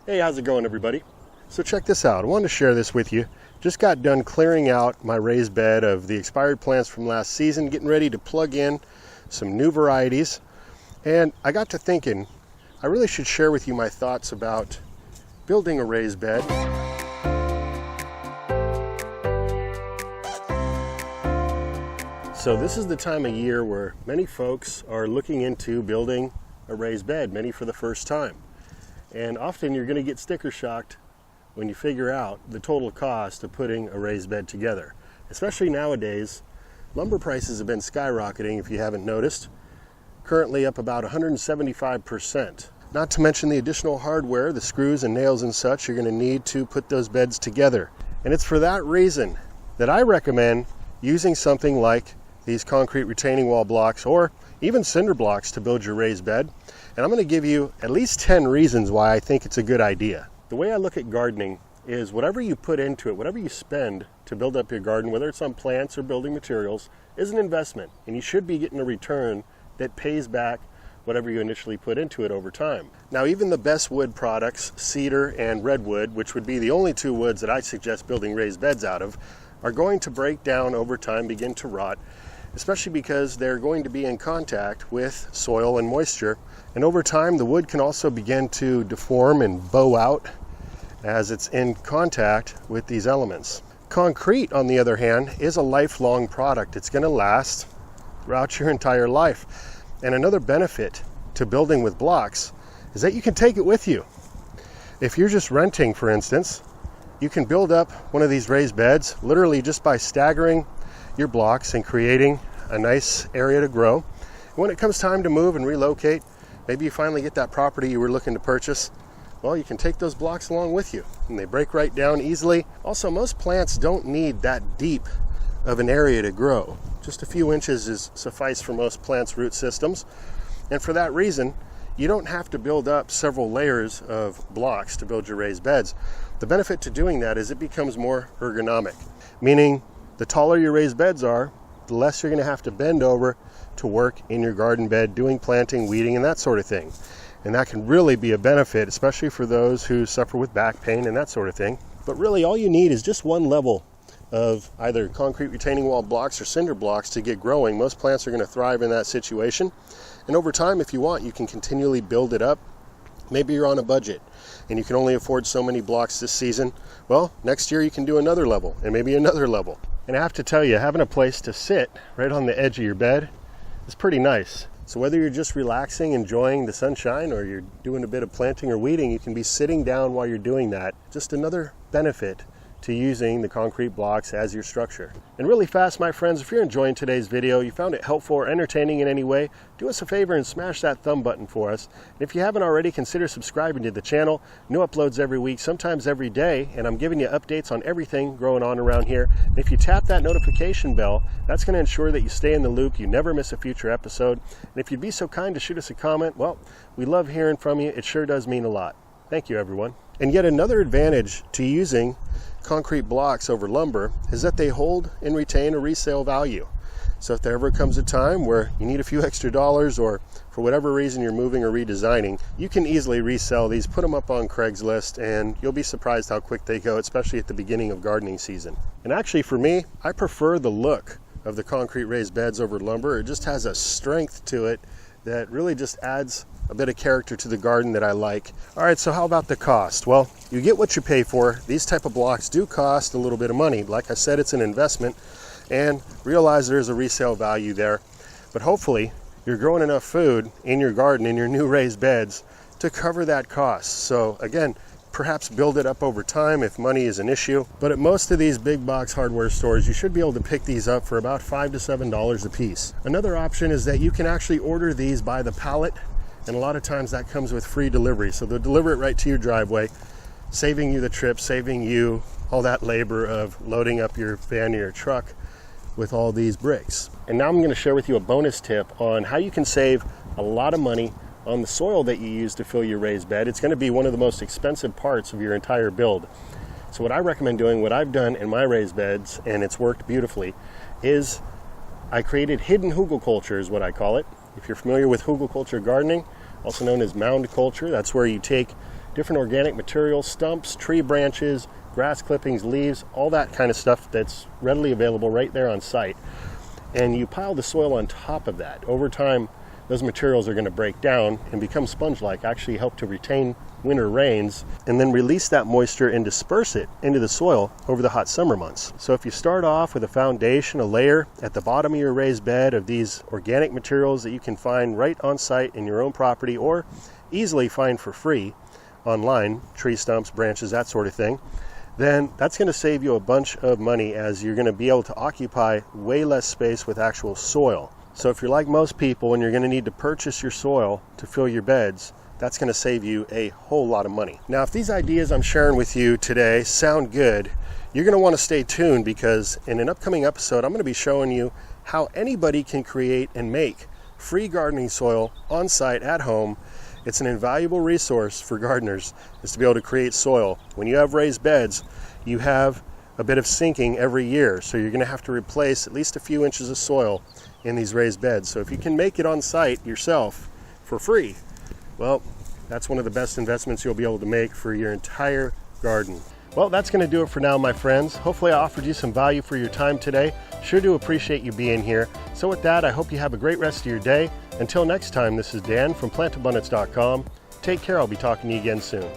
Hey, how's it going, everybody? So check this out. I wanted to share this with you. Just got done clearing out my raised bed of the expired plants from last season, getting ready to plug in some new varieties. And I got to thinking, I really should share with you my thoughts about building a raised bed. So this is the time of year where many folks are looking into building a raised bed, many for the first time. And often you're going to get sticker shocked when you figure out the total cost of putting a raised bed together. Especially nowadays, lumber prices have been skyrocketing, if you haven't noticed. Currently up about 175%. Not to mention the additional hardware, the screws and nails and such you're going to need to put those beds together. And it's for that reason that I recommend using something like these concrete retaining wall blocks or even cinder blocks to build your raised bed. And I'm going to give you at least 10 reasons why I think it's a good idea. The way I look at gardening is whatever you put into it, whatever you spend to build up your garden, whether it's on plants or building materials, is an investment. And you should be getting a return that pays back whatever you initially put into it over time. Now, even the best wood products, cedar and redwood, which would be the only two woods that I suggest building raised beds out of, are going to break down over time, begin to rot, especially because they're going to be in contact with soil and moisture. And over time, the wood can also begin to deform and bow out as it's in contact with these elements. Concrete, on the other hand, is a lifelong product. It's going to last throughout your entire life. And another benefit to building with blocks is that you can take it with you. If you're just renting, for instance, you can build up one of these raised beds literally just by staggering your blocks and creating a nice area to grow. When it comes time to move and relocate, maybe you finally get that property you were looking to purchase, well, you can take those blocks along with you and they break right down easily. Also, most plants don't need that deep of an area to grow. Just a few inches is suffice for most plants' root systems. And for that reason, you don't have to build up several layers of blocks to build your raised beds. The benefit to doing that is it becomes more ergonomic, meaning the taller your raised beds are, the less you're going to have to bend over to work in your garden bed, doing planting, weeding, and that sort of thing. And that can really be a benefit, especially for those who suffer with back pain and that sort of thing. But really, all you need is just one level of either concrete retaining wall blocks or cinder blocks to get growing. Most plants are going to thrive in that situation. And over time, if you want, you can continually build it up. Maybe you're on a budget and you can only afford so many blocks this season. Well, next year you can do another level and maybe another level. And I have to tell you, having a place to sit right on the edge of your bed is pretty nice. So whether you're just relaxing, enjoying the sunshine, or you're doing a bit of planting or weeding, you can be sitting down while you're doing that. Just another benefit to using the concrete blocks as your structure. And really fast, my friends, if you're enjoying today's video, you found it helpful or entertaining in any way, do us a favor and smash that thumb button for us. And if you haven't already, consider subscribing to the channel. New uploads every week, sometimes every day, and I'm giving you updates on everything growing on around here. And if you tap that notification bell, that's going to ensure that you stay in the loop, you never miss a future episode. And if you'd be so kind to shoot us a comment, well, we love hearing from you. It sure does mean a lot. Thank you, everyone. And yet another advantage to using concrete blocks over lumber is that they hold and retain a resale value. So if there ever comes a time where you need a few extra dollars, or for whatever reason you're moving or redesigning, you can easily resell these, put them up on Craigslist, and you'll be surprised how quick they go, especially at the beginning of gardening season. And actually for me, I prefer the look of the concrete raised beds over lumber. It just has a strength to it that really just adds a bit of character to the garden that I like. All right, so how about the cost? Well, you get what you pay for. These type of blocks do cost a little bit of money. Like I said, it's an investment, and realize there's a resale value there. But hopefully you're growing enough food in your garden, in your new raised beds, to cover that cost. So again, perhaps build it up over time if money is an issue. But at most of these big box hardware stores, you should be able to pick these up for about $5 to $7 a piece. Another option is that you can actually order these by the pallet, and a lot of times that comes with free delivery. So they'll deliver it right to your driveway, saving you the trip, saving you all that labor of loading up your van or your truck with all these bricks. And now I'm going to share with you a bonus tip on how you can save a lot of money on the soil that you use to fill your raised bed. It's going to be one of the most expensive parts of your entire build. So what I recommend doing, what I've done in my raised beds, and it's worked beautifully, is I created hidden hugelkultur is what I call it. If you're familiar with hugelkultur gardening, also known as mound culture, that's where you take different organic materials, stumps, tree branches, grass clippings, leaves, all that kind of stuff that's readily available right there on site. And you pile the soil on top of that. Over time, those materials are going to break down and become sponge-like, actually help to retain winter rains, and then release that moisture and disperse it into the soil over the hot summer months. So if you start off with a foundation, a layer at the bottom of your raised bed of these organic materials that you can find right on site in your own property or easily find for free online, tree stumps, branches, that sort of thing, then that's going to save you a bunch of money, as you're going to be able to occupy way less space with actual soil. So if you're like most people and you're going to need to purchase your soil to fill your beds, that's going to save you a whole lot of money. Now, if these ideas I'm sharing with you today sound good, you're going to want to stay tuned, because in an upcoming episode, I'm going to be showing you how anybody can create and make free gardening soil on site at home. It's an invaluable resource for gardeners, is to be able to create soil. When you have raised beds, you have a bit of sinking every year, so you're going to have to replace at least a few inches of soil in these raised beds. So if you can make it on site yourself for free, well, that's one of the best investments you'll be able to make for your entire garden. Well, that's going to do it for now, my friends. Hopefully I offered you some value for your time today. Sure do appreciate you being here. So with that, I hope you have a great rest of your day. Until next time, this is Dan from plantabundance.com. Take care. I'll be talking to you again soon.